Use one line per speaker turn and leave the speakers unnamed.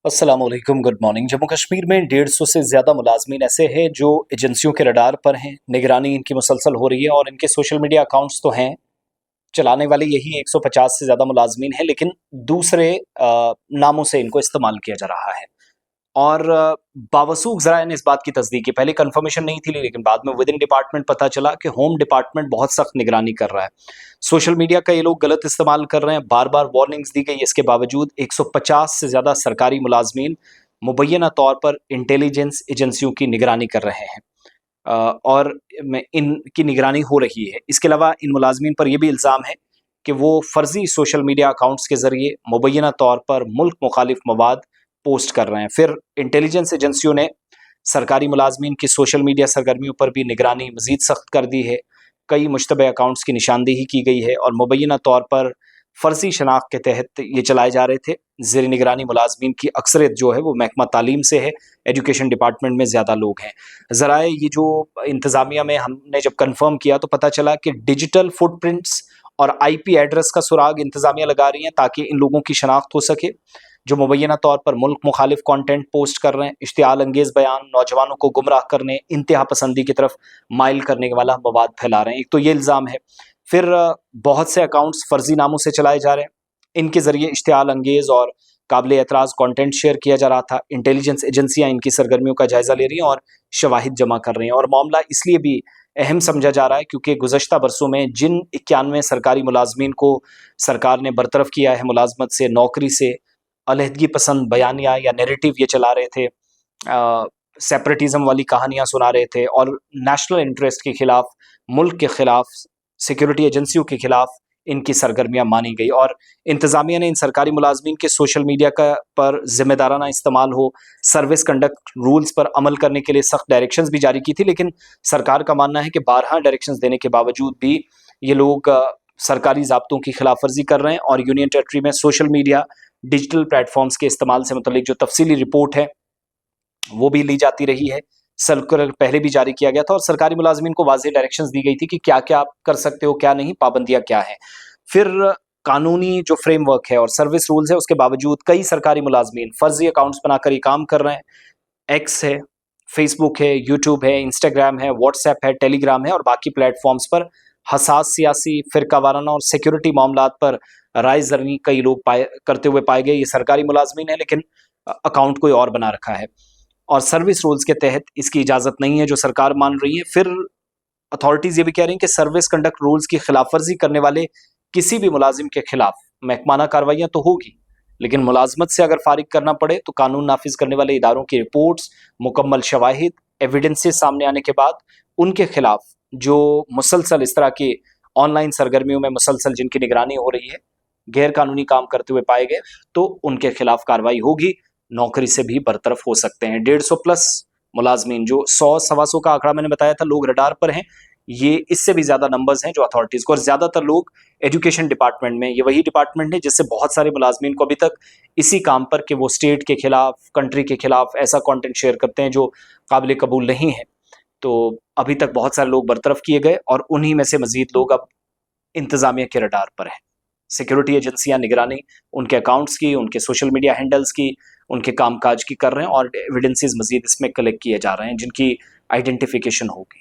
अस्सलाम वालेकुम, good morning. Jammu Kashmir में 150 से ज़्यादा मुलाजमीन ऐसे हैं जो एजेंसियों के रडार पर हैं। निगरानी इनकी मुसलसल हो रही है और इनके सोशल मीडिया अकाउंट्स तो हैं, चलाने वाले यही 150 से ज़्यादा मुलाजमीन हैं, लेकिन दूसरे नामों से इनको इस्तेमाल किया जा रहा है। और बावसूख ज़राए ने इस बात की तस्दीक की। पहले कंफर्मेशन नहीं थी, लेकिन बाद में विद इन डिपार्टमेंट पता चला कि होम डिपार्टमेंट बहुत सख्त निगरानी कर रहा है। सोशल मीडिया का ये लोग गलत इस्तेमाल कर रहे हैं। बार बार वार्निंग्स दी गई, इसके बावजूद 150 से ज़्यादा सरकारी मुलाजमीन मुबैना तौर पर इंटेलिजेंस एजेंसियों की निगरानी कर रहे हैं, और इनकी निगरानी हो रही है। इसके अलावा इन मुलाजमीन पर यह भी इल्ज़ाम है कि वो फ़र्ज़ी सोशल मीडिया अकाउंट्स के ज़रिए मुबैना तौर पर मुल्क मुखालिफ मवाद पोस्ट कर रहे हैं। फिर इंटेलिजेंस एजेंसियों ने सरकारी मुलाजमीन की सोशल मीडिया सरगर्मियों पर भी निगरानी मज़ीद सख्त कर दी है। कई मुश्तबह अकाउंट्स की निशानदेही की गई है और मुबैना तौर पर फ़र्ज़ी शनाख्त के तहत ये चलाए जा रहे थे। ज़ेर निगरानी मुलाजमीन की अक्सरियत जो है वो महकमा तालीम से है, एजुकेशन डिपार्टमेंट में ज़्यादा लोग हैं। ज़राए ये जो इंतज़ामिया में हमने जब कन्फर्म किया तो पता चला कि डिजिटल फुटप्रिंट्स और IP एड्रेस का सुराग इंतज़ामिया लगा रही है ताकि इन लोगों की शनाख्त हो सके जो मुबैना तौर पर मुल्क मुखालिफ कंटेंट पोस्ट कर रहे हैं, इश्तियाल अंगेज़ बयान, नौजवानों को गुमराह करने, इंतहा पसंदी की तरफ माइल करने वाला मवाद फैला रहे हैं। एक तो ये इल्ज़ाम है। फिर बहुत से अकाउंट्स फ़र्ज़ी नामों से चलाए जा रहे हैं, इनके ज़रिए इश्तियाल अंगेज़ और काबिल एतराज़ कंटेंट शेयर किया जा रहा था। इंटेलिजेंस एजेंसियाँ इनकी सरगर्मियों का जायज़ा ले रही हैं और शवाहिद जमा कर रही हैं। और मामला इसलिए भी अहम समझा जा रहा है क्योंकि गुज़श्ता बरसों में जिन 91 सरकारी मुलाजमीन को सरकार ने बरतरफ किया है मुलाजमत से, नौकरी से, अलहदगी पसंद बयानिया या नैरेटिव ये चला रहे थे, सेपरेटिज्म वाली कहानियाँ सुना रहे थे और नेशनल इंटरेस्ट के खिलाफ, मुल्क के खिलाफ, सिक्योरिटी एजेंसियों के खिलाफ इनकी सरगर्मियाँ मानी गई। और इंतज़ामिया ने इन सरकारी मुलाजमीन के सोशल मीडिया का पर ज़िम्मेदाराना इस्तेमाल हो, सर्विस कंडक्ट रूल्स पर अमल करने के लिए सख्त डायरेक्शंस भी जारी की थी, लेकिन सरकार का मानना है कि 12 डायरेक्शंस देने के बावजूद भी ये लोग सरकारी ज़ाब्तों की खिलाफ वर्जी कर रहे हैं। और यूनियन टेरिटरी में सोशल मीडिया डिजिटल प्लेटफॉर्म्स के इस्तेमाल से मुतल्लिक जो तफसीली रिपोर्ट है वो भी ली जाती रही है। सर्कुलर पहले भी जारी किया गया था और सरकारी मुलाजमीन को वाज़ेह डायरेक्शंस दी गई थी कि क्या क्या आप कर सकते हो, क्या नहीं, पाबंदियाँ क्या हैं। फिर कानूनी जो फ्रेमवर्क है और सर्विस रूल्स है उसके बावजूद कई सरकारी मुलाजमीन फ़र्जी अकाउंट्स बनाकर ये काम कर रहे हैं। एक्स है, फेसबुक है, यूट्यूब है, इंस्टाग्राम है, व्हाट्सएप है, टेलीग्राम है और बाकी प्लेटफॉर्म्स पर हसास सियासी, फ़िरका वाराना और सिक्योरिटी मामलात पर राय ज़रनी कई लोग करते हुए पाए गए। ये सरकारी मुलाजमीन है, लेकिन अकाउंट कोई और बना रखा है और सर्विस रूल्स के तहत इसकी इजाज़त नहीं है जो सरकार मान रही है। फिर अथॉरिटीज़ ये भी कह रही हैं कि सर्विस कंडक्ट रूल्स की खिलाफवर्जी करने वाले किसी भी मुलाजिम के खिलाफ महकमाना कार्रवाइयाँ तो होगी, लेकिन मुलाजमत से अगर फारिग करना पड़े तो कानून नाफिज करने वाले इदारों की रिपोर्ट्स, मुकम्मल शवाहिद, एविडेंसेस सामने आने के बाद उनके खिलाफ जो मुसलसल इस तरह की ऑनलाइन सरगर्मियों में मुसलसल जिनकी निगरानी हो रही है, गैर कानूनी काम करते हुए पाए गए, तो उनके खिलाफ कार्रवाई होगी, नौकरी से भी बरतरफ हो सकते हैं। 150 प्लस मुलाजमीन, जो 100-125 का आंकड़ा मैंने बताया था लोग रडार पर हैं, ये इससे भी ज़्यादा नंबर्स हैं जो अथॉरिटीज़ को, और ज़्यादातर लोग एजुकेशन डिपार्टमेंट में, ये वही डिपार्टमेंट है जिससे बहुत सारे मुलाजमीन को अभी तक इसी काम पर कि वो स्टेट के खिलाफ, कंट्री के खिलाफ ऐसा कंटेंट शेयर करते हैं जो काबिल कबूल नहीं है, तो अभी तक बहुत सारे लोग बरतरफ किए गए और उन्हीं में से मजीद लोग अब इंतज़ामिया के रडार पर हैं। सिक्योरिटी एजेंसियां निगरानी उनके अकाउंट्स की, उनके सोशल मीडिया हैंडल्स की, उनके कामकाज की कर रहे हैं और एविडेंसेस मजीद इसमें कलेक्ट किए जा रहे हैं जिनकी आइडेंटिफिकेशन होगी।